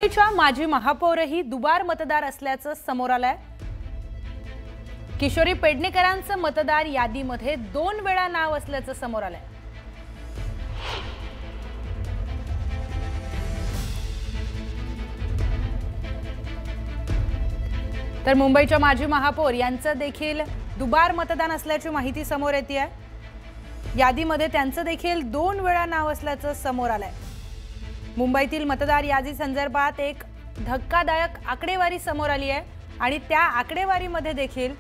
मुंबईच्या माजी महापौरही दुबार मतदार असल्याचं समोर आलंय। किशोरी पेडणेकरांचं मतदार यादीमध्ये 2 वेळा नाव असल्याचं समोर आलंय। तर मुंबईच्या माजी महापौर यांचं देखील दुबार मतदान असल्याची माहिती समोर येते आहे। यादीमध्ये त्यांचं देखील 2 वेळा नाव असल्याचं समोर आलंय। मुंबईतील मतदार यादी संदर्भात एक धक्कादायक आकडेवारी समोर आली आहे आणि त्या आकडेवारीमध्ये देखील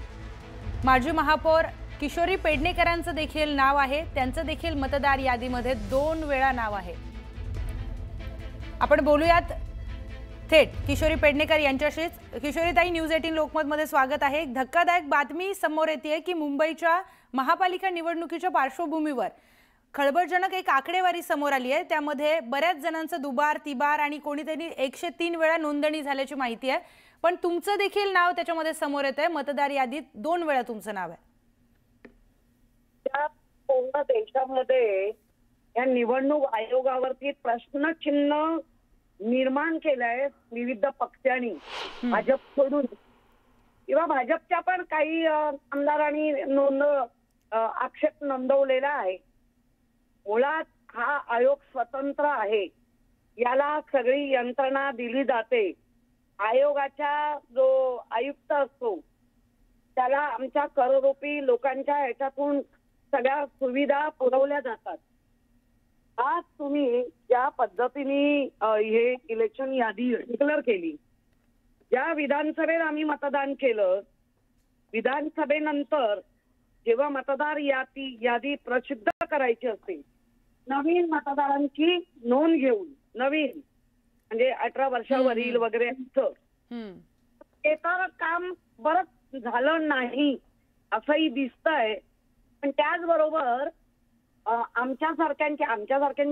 माजी महापौर किशोरी पेडणेकरांचं देखील नाव आहे। त्यांचं देखील मतदार यादीमध्ये 2 वेळा नाव आहे। आपण बोलूयात थेट किशोरी पेडणेकर यांच्याशीच। किशोरीताई, न्यूज 18 लोकमत मध्ये स्वागत आहे। एक धक्कादायक बातमी समोर येते की मुंबईच्या महापालिका निवडणुकीच्या पार्श्वभूमीवर खळबळजनक एक आकडेवारी समोर आली आहे। त्यामध्ये बऱ्याच जणांचं दुबार, तिबार आणि कोणीतरी 103 वेळा नोंदणी झाल्याची माहिती आहे। पण तुमचं देखील नाव त्याच्यामध्ये समोर येतंय। मतदार यादीत 2 वेळा तुमचं नाव आहे। त्या पूर्ण देशामध्ये या निवडणूक आयोगावरती प्रश्नचिन्ह निर्माण केलंय विविध पक्षांनी, भाजप सोडून किंवा भाजपच्या पण काही आमदारांनी आक्षेप नोंदवलेला आहे। मुळात हा आयोग स्वतंत्र आहे, याला सगळी यंत्रणा दिली जाते। आयोगाचा जो आयुक्त असतो त्याला आमच्या कररूपी लोकांच्या ह्याच्यातून सगळ्या सुविधा पुरवल्या जातात। आज तुम्ही ज्या पद्धतीने हे इलेक्शन यादी डिक्लेअर केली, ज्या विधानसभेत आम्ही मतदान केलं, विधानसभेनंतर जेव्हा मतदार यादी प्रसिद्ध करायची असते, नवीन मतदारांची नोंद घेऊन, नवीन म्हणजे 18 वर्षावरील वगैरे ते तर काम बरंच झालं नाही असंही दिसतंय। पण त्याचबरोबर आमच्यासारख्यांची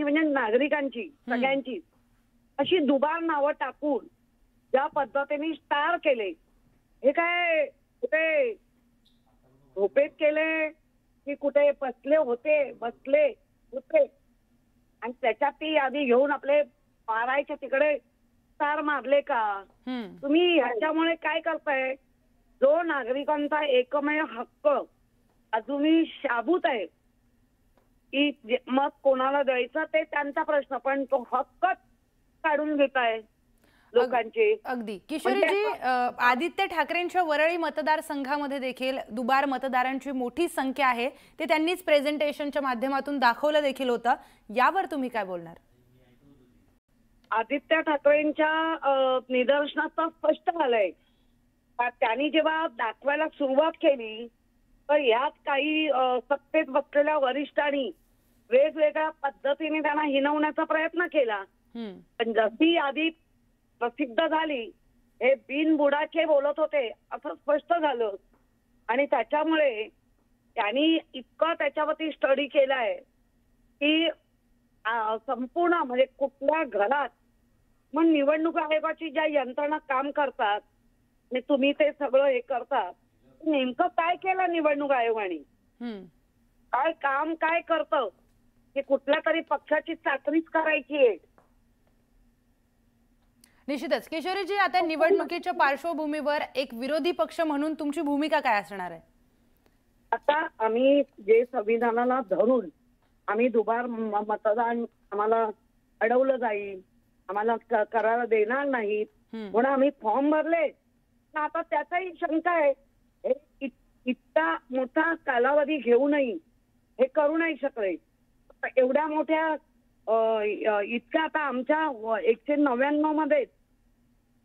म्हणजे नागरिकांची सगळ्यांची अशी दुबार नावं टाकून ज्या पद्धतीने स्टार केले, हे काय कुठे झोपेत केले की कुठे बसले होते आणि त्याच्यात ती यादी घेऊन आपले मारायच्या तिकडे स्टार मारले का? तुम्ही ह्याच्यामुळे काय करताय? जो नागरिकांचा एकमेव हक्क अजूनही शाबूत आहे की मत कोणाला द्यायचं ते त्यांचा प्रश्न, पण तो हक्कच काढून घेताय लोकांचे। अगदी किशोरीजी, आदित्य ठाकरेंच्या वरळी मतदारसंघामध्ये देखील दुबार मतदारांची मोठी संख्या आहे, ते त्यांनीच प्रेझेंटेशनच्या माध्यमातून दाखवलं देखील होतं। यावर तुम्ही काय बोलणार? आदित्य ठाकरेंच्या निदर्शनात स्पष्ट झालंय। त्यांनी जेव्हा दाखवायला सुरुवात केली तर यात काही सत्तेत बसलेल्या वरिष्ठांनी वेगवेगळ्या पद्धतीने त्यांना हिणवण्याचा प्रयत्न केला। पण जशी यादी प्रसिद्ध झाली, हे बिनबुडाचे बोलत होते असं स्पष्ट झालं आणि त्याच्यामुळे त्यांनी इतकं त्याच्यावरती स्टडी केलाय की संपूर्ण म्हणजे कुठल्या घरात मग निवडणूक आयोगाची ज्या यंत्रणा काम करतात आणि तुम्ही ते सगळं हे करतात, नेमकं काय केलं निवडणूक आयोगाने, काय काम काय करतं, की कुठल्या तरी पक्षाची चाकरीच करायची आहे। निश्चितच किशोरीजी, आता निवडणुकीच्या पार्श्वभूमीवर एक विरोधी पक्ष म्हणून तुमची भूमिका काय असणार आहे? आता आम्ही जे संविधानाला धरून आम्ही दुबार मतदान आम्हाला अडवलं जाईल, आम्हाला करायला देणार नाहीत म्हणून आम्ही फॉर्म भरले। आता त्याचाही शंका आहे, इतका मोठा कालावधी घेऊनही हे करू नाही शकले। एवढ्या मोठ्या इतक्या आता आमच्या 199 मध्ये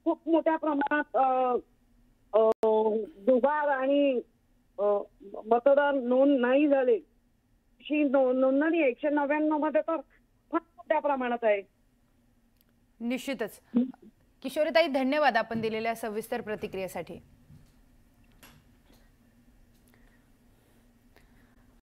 खूप मोठ्या प्रमाणात दुबार आणि मतदार नोंद नाही झाले। नोंदणी 199 मध्ये तर फार मोठ्या प्रमाणात आहे। निश्चितच किशोरीताई, धन्यवाद आपण दिलेल्या सविस्तर प्रतिक्रियेसाठी।